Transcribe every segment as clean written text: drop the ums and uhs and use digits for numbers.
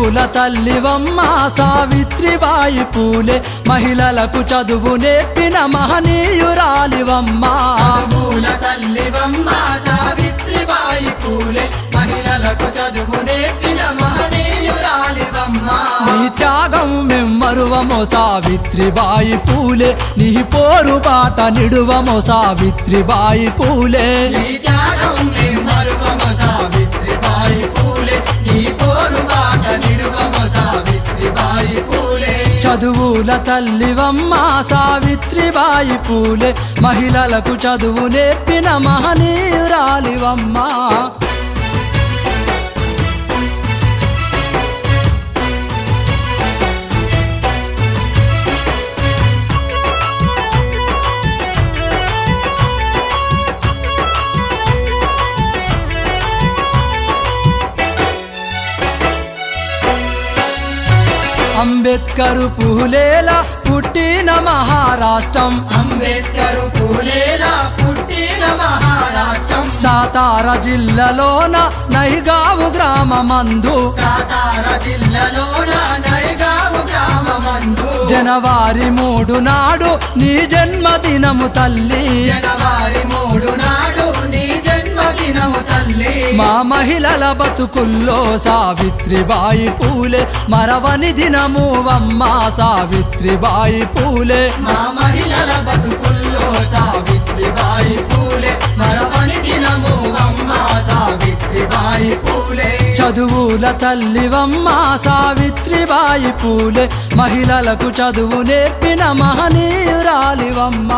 చదువుల తల్లివమ్మ సావిత్రిబాయి పూలే మహిళలకు చదువు నేర్పిన మహనీయురాలివమ్మ చదువుల తల్లివమ్మ సావిత్రిబాయి పూలే మహిళలకు చదువు నేర్పిన మహనీయురాలివమ్మ నీ త్యాగం మెమ్మరువమో సావిత్రిబాయి పూలే నీ పోరుబాట నిడువమో సావిత్రిబాయి పూలే నీ త్యాగం మరువము సావిత్రిబాయి పూలే నీ పోరుబాట నిడువము సావిత్రిబాయి పూలే చదువుల తల్లివమ్మ సావిత్రిబాయి పూలే మహిళలకు చదువు నేర్పిన మహనీయురాలివమ్మ అంబేద్కరు పూలేలా పుట్టిన మహారాష్ట్రం అంబేద్కరు పూలేలా పుట్టిన మహారాష్ట్రం సాతార జిల్లాలోన నైగావు గ్రామమందు సాతార జిల్లాలోన నైగావు గ్రామమందు జనవరి 3 నాడు నీ జన్మదినము తల్లి జనవరి 3 నాడు నీ జన్మదినము తల్లి మా మహిళల బతుకుల్లో సావిత్రిబాయి పూలే మరవని దినము అమ్మ సావిత్రిబాయి పూలే మా మహిళల బతుకుల్లో సావిత్రిబాయి పూలే మరవని దినము అమ్మ సావిత్రిబాయి పూలే చదువుల తల్లివమ్మ సావిత్రిబాయి పూలే మహిళలకు చదువు నేర్పిన మహనీయురాలివమ్మ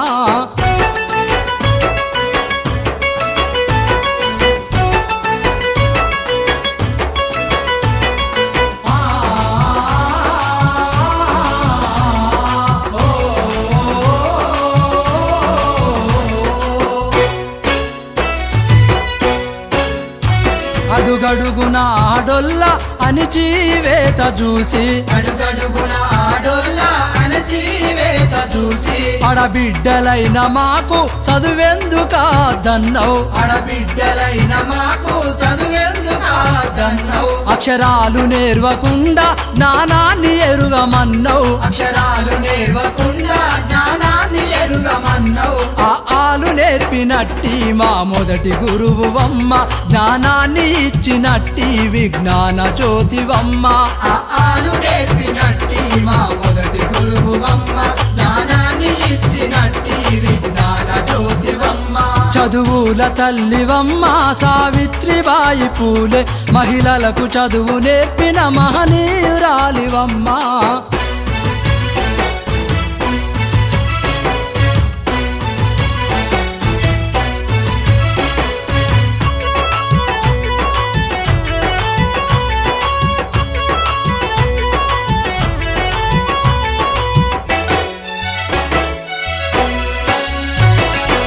అడుగడుగున ఆడొల్ల అణిచివేత చూసి అడుగడుగున ఆడోళ్ళ అణచివేత చూసి ఆడబిడ్డలైన మాకు చదువెందుకాదన్నవు ఆడబిడ్డలైన మాకు చదువెందుకాదన్నవు అక్షరాలు నేర్వకుండా జ్ఞానాన్ని ఎరుగమన్నవు అక్షరాలు నేర్వకుండా జ్ఞానాన్ని ఎరుగమన్నవు ఆ ఆలు నేర్పినట్టి మా మొదటి గురువువమ్మ జ్ఞానాన్ని ఇచ్చినట్టి విజ్ఞాన జ్యోతివమ్మ ఆ ఆలు నేర్పినట్టి మా మొదటి గురువువమ్మ జ్ఞానాన్ని ఇచ్చినట్టి విజ్ఞాన జ్యోతివమ్మ చదువుల తల్లివమ్మ సావిత్రిబాయి పూలే మహిళలకు చదువు నేర్పిన మహనీయురాలివమ్మ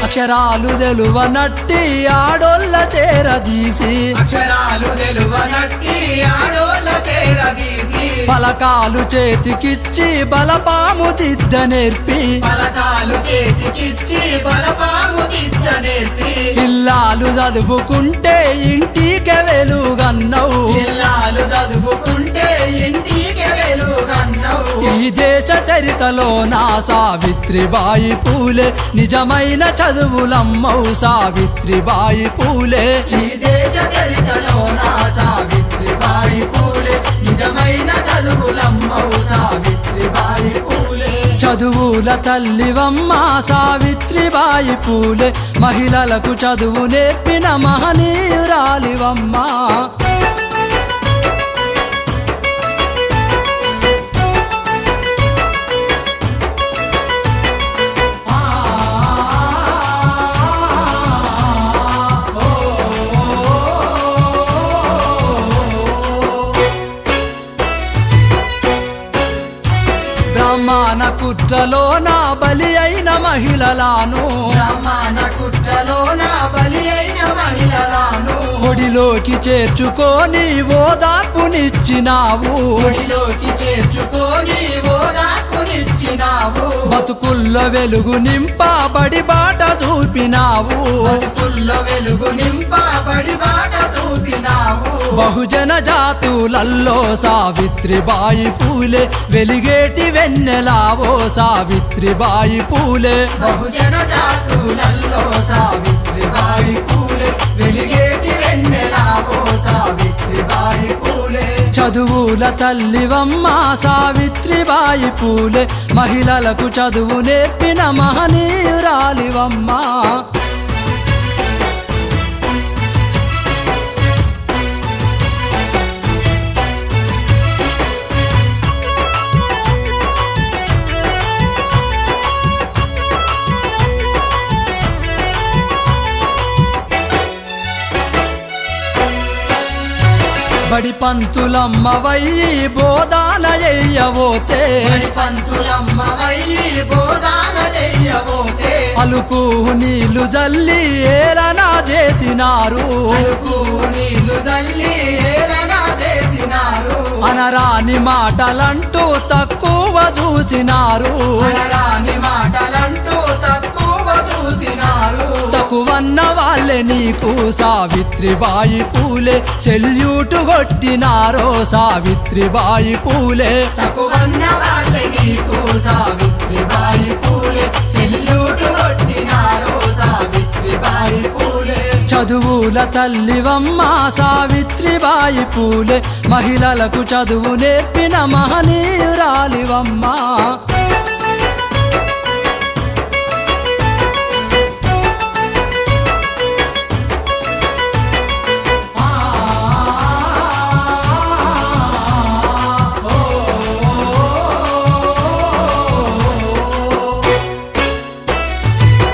అక్షరాలు తెలువనట్టి ఆడోళ్ళ చేరదీసి అక్షరాలు తెలువనట్టి ఆడోళ్ళ చేరదీసి పలకాలు చేతికిచ్చి బలపాము దిద్ద నేర్పి పలకాలు చేతికిచ్చి బలపాము దిద్ద నేర్పి ఇల్లాలు చదువుకుంటే ఇంటికి వెలుగన్నవు ఇల్లాలు చదువుకుంటే ఇంటికి వెలుగన్నవు ఈ దేశ చరితలో నా సావిత్రిబాయి పూలే నిజమైన చదువులమ్మవు సావిత్రిబాయి పూలే ఈ దేశ చరితలో నా సావిత్రిబాయి పూలే నిజమైన చదువులమ్మవు సావిత్రిబాయి పూలే చదువుల తల్లివమ్మ సావిత్రిబాయి పూలే మహిళలకు చదువు నేర్పిన మహనీయురాలివమ్మ బ్రహ్మాన కుట్రలోన బలి అయిన మహిళలను బ్రహ్మాన కుట్రలోన బలి అయిన మహిళలను ఒడిలోకి చేర్చుకొని ఓదార్పునిచ్చినావు ఒడిలోకి చేర్చుకొని ఓదార్పునిచ్చినావు బతుకుల్లో వెలుగు నింపబడి బాట చూపినావు బతుకుల్లో వెలుగు నింపబడి బాట చూపినావు వెలిగినావు బహుజన జాతులల్లో సావిత్రిబాయి పూలే వెలిగేటి వెన్నెలావో సావిత్రిబాయి పూలే బహుజన జాతులలో సావిత్రిబాయి పూలే వెలిగేటి వెన్నెలావో సావిత్రిబాయి పూలే చదువుల తల్లివమ్మ సావిత్రిబాయి పూలే మహిళలకు చదువు నేర్పిన మహనీయురాలివమ్మ బడి పంతులమ్మ వయ్యి బోధాన చెయ్యవోతే బడి పంతులమ్మ వయ్యి బోధాన చెయ్యవోతే అలుకు నీళ్లు జల్లి ఏలనా చేసినారు అలుకు నీళ్లు జల్లి ఏలనా చేసినారు అనరాని మాటలంటూ తక్కువ చూసినారు అనరాని మాటలంటూ తక్కువ చూసినారు తక్కువన్న వాళ్ళే నీకు సావిత్రిబాయి పూలే సెల్యూటు కొట్టినారో సావిత్రిబాయి పూలే తక్కువన్న వాళ్ళే నీకు సావిత్రిబాయి పూలే చెల్లుటు కొట్టినారు సావిత్రిబాయి పూలే చదువుల తల్లివమ్మ సావిత్రిబాయి పూలే మహిళలకు చదువు నేర్పిన మహనీయురాలివమ్మ